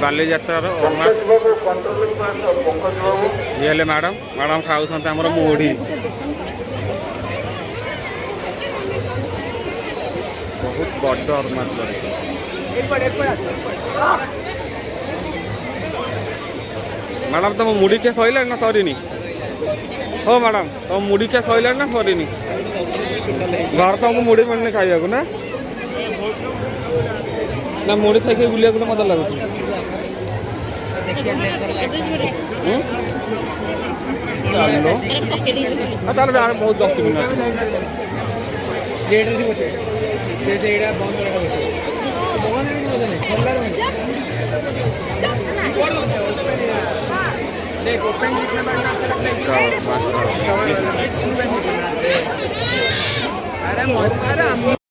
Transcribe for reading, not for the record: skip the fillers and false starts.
ବାଲିଯାତ୍ରାର ଇଏ ହେଲେ ମ୍ୟାଡ଼ାମ୍ ଖାଉଛନ୍ତି ଆମର ମୁଢ଼ି। ବହୁତ ବଡ଼ ଅର୍ମାଚଳରେ ମ୍ୟାଡ଼ାମ୍ ତମ ମୁଢ଼ି ଖିଆ ସରିଲାଣି ନା ସରିନି? ହଉ ମ୍ୟାଡ଼ାମ୍ ତମ ମୁଢ଼ି ଖିଆ ସରିଲାଣି ନା ସରିନି? ଘର ତମକୁ ମୁଢ଼ି ମିଳୁନି ଖାଇବାକୁ ନା? ନା ମୁଢ଼ି ଖାଇକି ବୁଲିବାକୁ ତ ମଜା ଲାଗୁଛି। ଚାଲ ତାହେଲେ ବହୁତ 10 ମିନିଟ୍